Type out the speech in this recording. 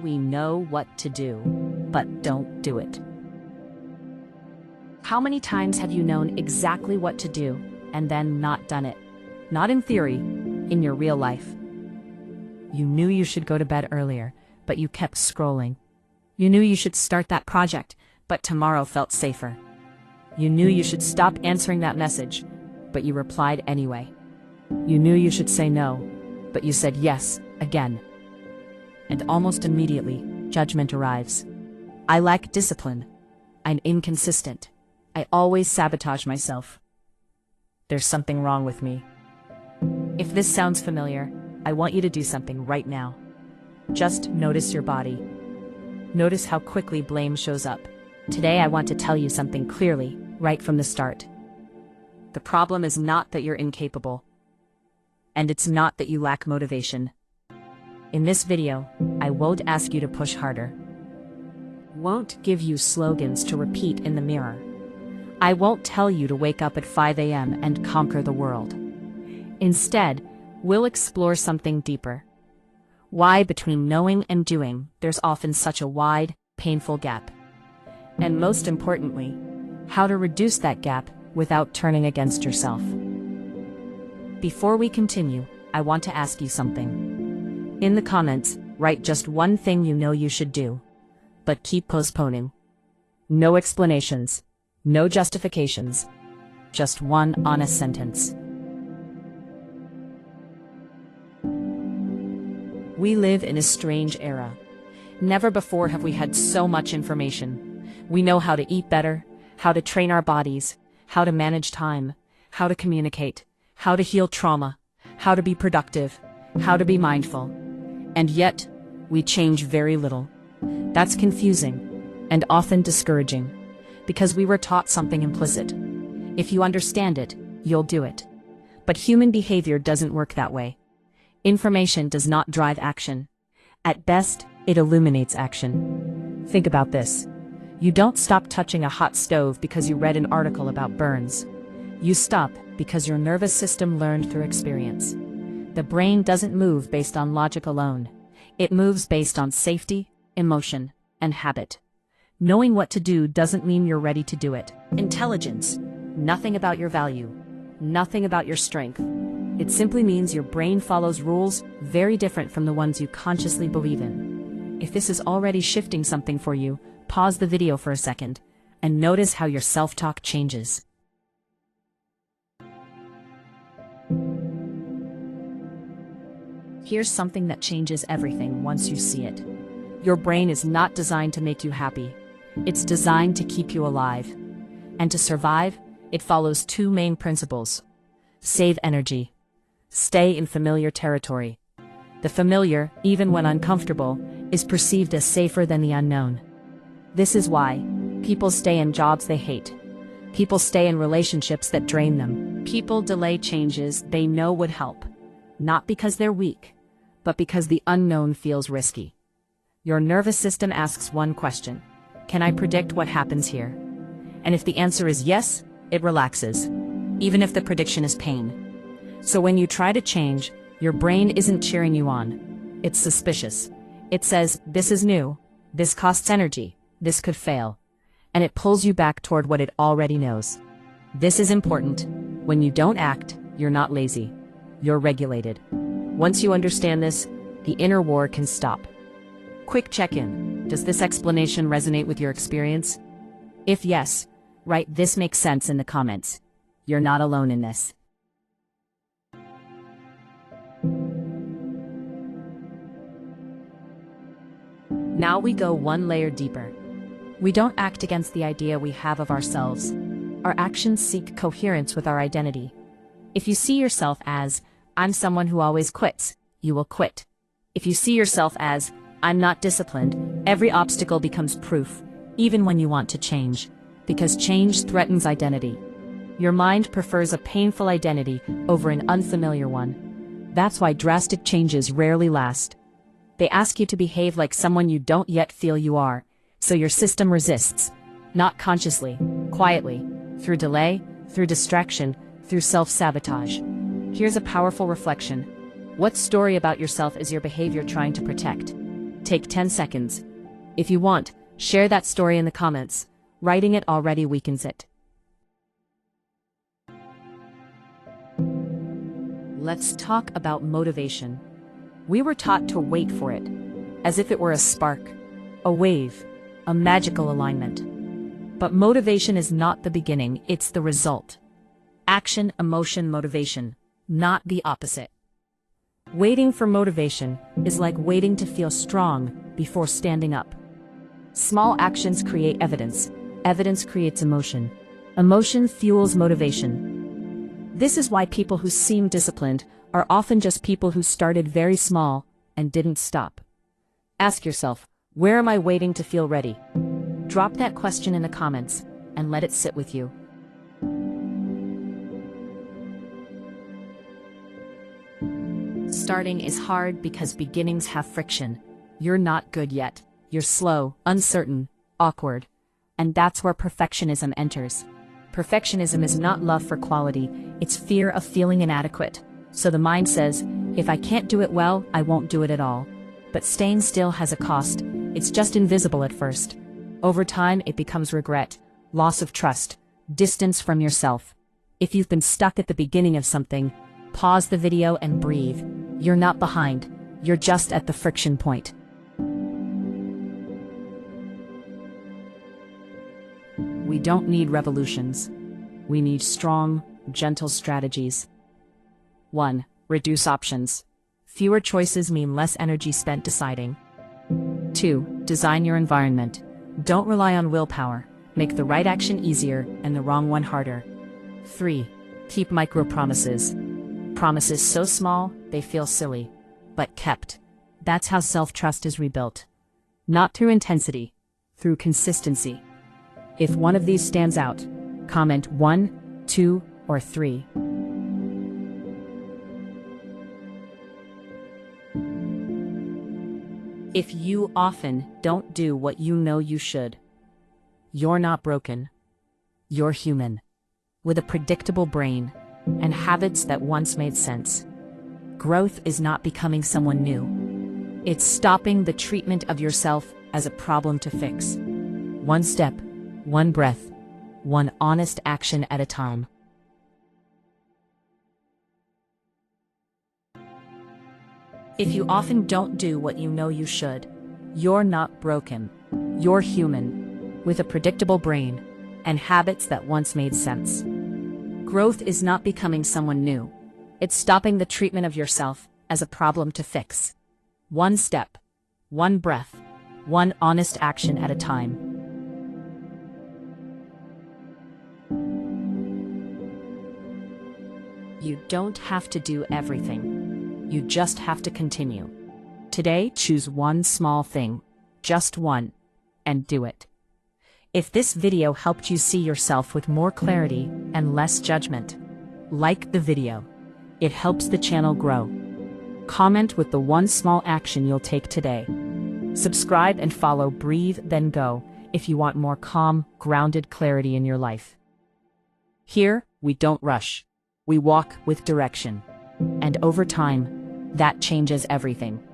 We know what to do, but don't do it. How many times have you known exactly what to do and then not done it? Not in theory, in your real life. You knew you should go to bed earlier, but you kept scrolling. You knew you should start that project, but tomorrow felt safer. You knew you should stop answering that message, but you replied anyway. You knew you should say no, but you said yes again. And almost immediately, judgment arrives. I lack discipline. I'm inconsistent. I always sabotage myself. There's something wrong with me. If this sounds familiar, I want you to do something right now. Just notice your body. Notice how quickly blame shows up. Today I want to tell you something clearly, right from the start. The problem is not that you're incapable. And it's not that you lack motivation. In this video, I won't ask you to push harder. Won't give you slogans to repeat in the mirror. I won't tell you to wake up at 5 a.m. and conquer the world. Instead, we'll explore something deeper. Why between knowing and doing, there's often such a wide, painful gap. And most importantly, how to reduce that gap without turning against yourself. Before we continue, I want to ask you something. In the comments, write just one thing you know you should do, but keep postponing. No explanations, no justifications, just one honest sentence. We live in a strange era. Never before have we had so much information. We know how to eat better, how to train our bodies, how to manage time, how to communicate, how to heal trauma, how to be productive, how to be mindful. And yet, we change very little. That's confusing and often discouraging, because we were taught something implicit. If you understand it, you'll do it. But human behavior doesn't work that way. Information does not drive action. At best, it illuminates action. Think about this. You don't stop touching a hot stove because you read an article about burns. You stop because your nervous system learned through experience. The brain doesn't move based on logic alone. It moves based on safety, emotion, and habit. Knowing what to do doesn't mean you're ready to do it. Intelligence, nothing about your value, nothing about your strength. It simply means your brain follows rules very different from the ones you consciously believe in. If this is already shifting something for you, pause the video for a second and notice how your self-talk changes. Here's something that changes everything once you see it. Your brain is not designed to make you happy. It's designed to keep you alive. And to survive, it follows two main principles. Save energy. Stay in familiar territory. The familiar, even when uncomfortable, is perceived as safer than the unknown. This is why people stay in jobs they hate. People stay in relationships that drain them. People delay changes they know would help. Not because they're weak, but because the unknown feels risky. Your nervous system asks one question: can I predict what happens here? And if the answer is yes, it relaxes, even if the prediction is pain. So when you try to change, your brain isn't cheering you on. It's suspicious. It says, this is new, this costs energy, this could fail. And it pulls you back toward what it already knows. This is important. When you don't act, you're not lazy. You're regulated. Once you understand this, the inner war can stop. Quick check-in. Does this explanation resonate with your experience? If yes, write "this makes sense" in the comments. You're not alone in this. Now we go one layer deeper. We don't act against the idea we have of ourselves. Our actions seek coherence with our identity. If you see yourself as, I'm someone who always quits, you will quit. If you see yourself as, I'm not disciplined, every obstacle becomes proof, even when you want to change, because change threatens identity. Your mind prefers a painful identity over an unfamiliar one. That's why drastic changes rarely last. They ask you to behave like someone you don't yet feel you are, so your system resists. Not consciously, quietly, through delay, through distraction, through self-sabotage. Here's a powerful reflection. What story about yourself is your behavior trying to protect? Take 10 seconds. If you want, share that story in the comments. Writing it already weakens it. Let's talk about motivation. We were taught to wait for it, as if it were a spark, a wave, a magical alignment. But motivation is not the beginning, it's the result. Action, emotion, motivation, not the opposite. Waiting for motivation is like waiting to feel strong before standing up. Small actions create evidence. Evidence creates emotion. Emotion fuels motivation. This is why people who seem disciplined are often just people who started very small and didn't stop. Ask yourself, where am I waiting to feel ready? Drop that question in the comments and let it sit with you. Starting is hard because beginnings have friction. You're not good yet. You're slow, uncertain, awkward. And that's where perfectionism enters. Perfectionism is not love for quality, it's fear of feeling inadequate. So the mind says, if I can't do it well, I won't do it at all. But staying still has a cost. It's just invisible at first. Over time, it becomes regret, loss of trust, distance from yourself. If you've been stuck at the beginning of something, pause the video and breathe. You're not behind. You're just at the friction point. We don't need revolutions. We need strong, gentle strategies. 1. Reduce options. Fewer choices mean less energy spent deciding. 2. Design your environment. Don't rely on willpower. Make the right action easier and the wrong one harder. 3. Keep micro-promises. Promises so small, they feel silly, but kept. That's how self-trust is rebuilt. Not through intensity, through consistency. If one of these stands out, comment 1, 2, or 3. If you often don't do what you know you should, you're not broken. You're human, with a predictable brain and habits that once made sense. Growth is not becoming someone new. It's stopping the treatment of yourself as a problem to fix. One step, one breath, one honest action at a time. If you often don't do what you know you should, you're not broken. You're human, with a predictable brain and habits that once made sense. Growth is not becoming someone new. It's stopping the treatment of yourself as a problem to fix. One step, one breath, one honest action at a time. You don't have to do everything. You just have to continue. Today, choose one small thing, just one, and do it. If this video helped you see yourself with more clarity and less judgment, like the video. It helps the channel grow. Comment with the one small action you'll take today. Subscribe and follow Breathe Then Go if you want more calm, grounded clarity in your life. Here, we don't rush. We walk with direction. And over time, that changes everything.